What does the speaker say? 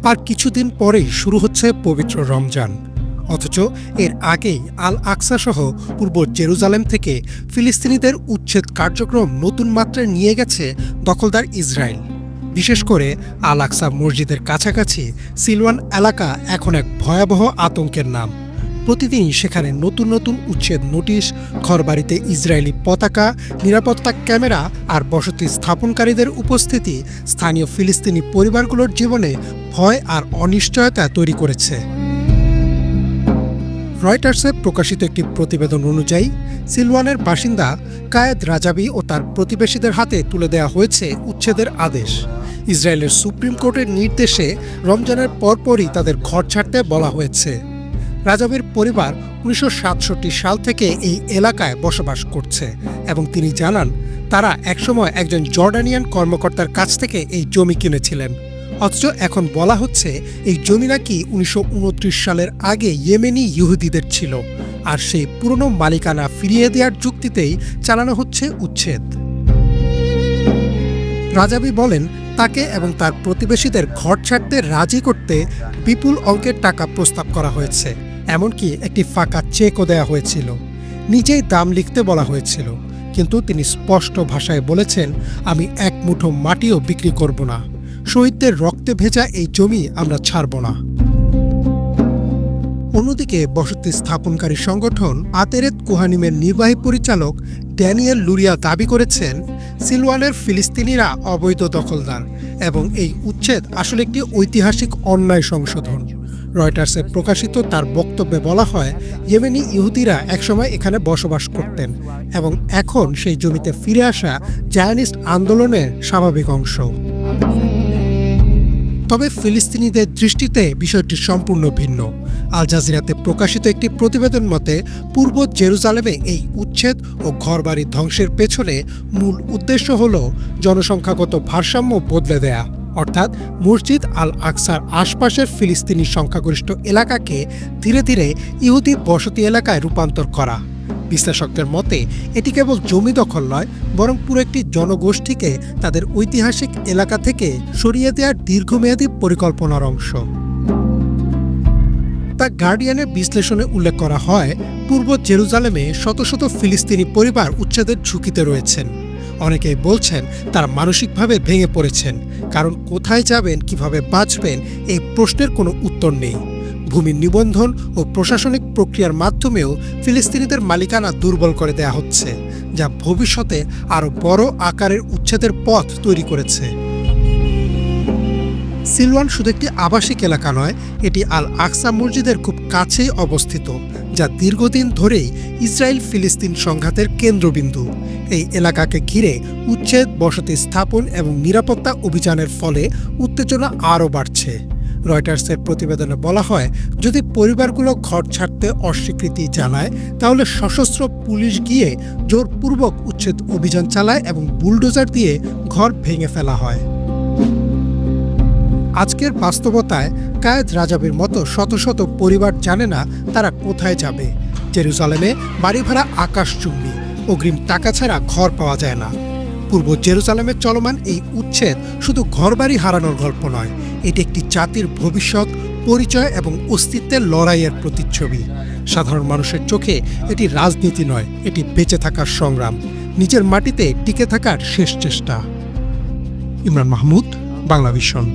আর কিছুদিন পরেই শুরু হচ্ছে পবিত্র রমজান। অথচ এর আগেই আল আকসা সহ পূর্ব জেরুজালেম থেকে ফিলিস্তিনিদের উচ্ছেদ কার্যক্রম নতুন মাত্রায় নিয়ে গেছে দখলদার ইসরায়েল। বিশেষ করে আল আকসা মসজিদের কাছাকাছি সিলওয়ান এলাকা এখন এক ভয়াবহ আতঙ্কের নাম। প্রতিদিনই সেখানে নতুন নতুন উচ্ছেদ নোটিশ, ঘরবাড়িতে ইসরায়েলি পতাকা, নিরাপত্তা ক্যামেরা আর বসতি স্থাপনকারীদের উপস্থিতি স্থানীয় ফিলিস্তিনি পরিবারগুলোর জীবনে ভয় আর অনিশ্চয়তা তৈরি করেছে। রয়টার্সে প্রকাশিত একটি প্রতিবেদন অনুযায়ী সিলওয়ানের বাসিন্দা কায়েদ রাজাবি ও তার প্রতিবেশীদের হাতে তুলে দেওয়া হয়েছে উচ্ছেদের আদেশ। ইসরায়েলের সুপ্রিম কোর্টের নির্দেশে রমজানের পরপরই তাদের ঘর ছাড়তে বলা হয়েছে। রাজাবির পরিবার ১৯৬৭ সাল থেকে এই এলাকায় বসবাস করছে এবং তিনি জানান তারা একসময় একজন জর্ডানিয়ান কর্মকর্তার কাছ থেকে এই জমি কিনেছিলেন। অথচ এখন বলা হচ্ছে এই জমি নাকি ১৯২৯ সালের আগে ইয়েমেনি ইহুদিদের ছিল, আর সেই পুরনো মালিকানা ফিরিয়ে দেওয়ার যুক্তিতেই চালানো হচ্ছে উচ্ছেদ। রাজাবি বলেন তাকে এবং তার প্রতিবেশীদের ঘর ছাড়তে রাজি করতে বিপুল অঙ্কের টাকা প্রস্তাব করা হয়েছে, এমনকি একটি ফাঁকা চেকও দেওয়া হয়েছিল। নিজেই দাম লিখতে বলা হয়েছিল, কিন্তু তিনি স্পষ্ট ভাষায় বলেছেন, আমি এক মুঠো মাটিও বিক্রি করব না, শহীদদের রক্তে ভেজা এই জমি আমরা ছাড়ব না। অন্যদিকে বসতি স্থাপনকারী সংগঠন আতেরেত কুহানিমের নির্বাহী পরিচালক ড্যানিয়েল লুরিয়া দাবি করেছেন সিলওয়ানের ফিলিস্তিনিরা অবৈধ দখলদার এবং এই উচ্ছেদ আসলে একটি ঐতিহাসিক অন্যায় সংশোধন। রয়টার্সে প্রকাশিত তার বক্তব্যে বলা হয়, ইয়েমেনি ইহুদিরা একসময় এখানে বসবাস করতেন এবং এখন সেই জমিতে ফিরে আসা জায়নিস্ট আন্দোলনের স্বাভাবিক অংশ। তবে ফিলিস্তিনিদের দৃষ্টিতে বিষয়টি সম্পূর্ণ ভিন্ন। আল জাজিরাতে প্রকাশিত একটি প্রতিবেদন মতে পূর্ব জেরুজালেমে এই উচ্ছেদ ও ঘরবাড়ি ধ্বংসের পেছনে মূল উদ্দেশ্য হল জনসংখ্যাগত ভারসাম্য বদলে দেয়া, অর্থাৎ মসজিদ আল আকসার আশপাশের ফিলিস্তিনি সংখ্যাগরিষ্ঠ এলাকাকে ধীরে ধীরে ইহুদি বসতি এলাকায় রূপান্তর করা। বিশ্লেষকদের মতে এটি কেবল জমি দখল নয়, বরং পুরো একটি জনগোষ্ঠীকে তাদের ঐতিহাসিক এলাকা থেকে সরিয়ে দেওয়ার দীর্ঘমেয়াদী পরিকল্পনার অংশ। দ্য গার্ডিয়ানের বিশ্লেষণে উল্লেখ করা হয়, পূর্ব জেরুজালেমে শত শত ফিলিস্তিনি পরিবার উচ্ছেদের ঝুঁকিতে রয়েছেন। অনেকেই বলছেন তারা মানসিকভাবে ভেঙে পড়েছেন, কারণ কোথায় যাবেন, কিভাবে বাঁচবেন এই প্রশ্নের কোনো উত্তর নেই। ভূমি নিবন্ধন ও প্রশাসনিক প্রক্রিয়ার মাধ্যমেও ফিলিস্তিনিদের মালিকানা দুর্বল করে দেয়া হচ্ছে, যা ভবিষ্যতে আরও বড় আকারের উচ্ছেদের পথ তৈরি করেছে। সিলওয়ান শুধু একটি আবাসিক এলাকা নয়, এটি আল আকসা মসজিদের খুব কাছেই অবস্থিত, যা দীর্ঘদিন ধরেই ইসরায়েল ফিলিস্তিন সংঘাতের কেন্দ্রবিন্দু। এই এলাকাকে ঘিরে উচ্ছেদ, বসতি স্থাপন এবং নিরাপত্তা অভিযানের ফলে উত্তেজনা আরও বাড়ছে। রয়টার্সের প্রতিবেদনে বলা হয়, যদি পরিবারগুলো ঘর ছাড়তে অস্বীকৃতি জানায়, তাহলে সশস্ত্র পুলিশ গিয়ে জোরপূর্বক উচ্ছেদ অভিযান চালায় এবং বুলডোজার দিয়ে ঘর ভেঙে ফেলা হয়। আজকের বাস্তবতায় কায়েদ রাজাবির মতো শত শত পরিবার জানে না তারা কোথায় যাবে। জেরুজালেমে বাড়ি ভাড়া আকাশচুম্বী, অগ্রিম টাকা ছাড়া ঘর পাওয়া যায় না। পূর্ব জেরুজালেমে চলমান এই উচ্ছেদ শুধু ঘরবাড়ি হারানোর গল্প নয়, এটি একটি জাতির ভবিষ্যৎ, পরিচয় এবং অস্তিত্বের লড়াইয়ের প্রতিচ্ছবি। সাধারণ মানুষের চোখে এটি রাজনীতি নয়, এটি বেঁচে থাকার সংগ্রাম, নিজের মাটিতে টিকে থাকার শেষ চেষ্টা। ইমরান মাহমুদ, বাংলা ভিশন।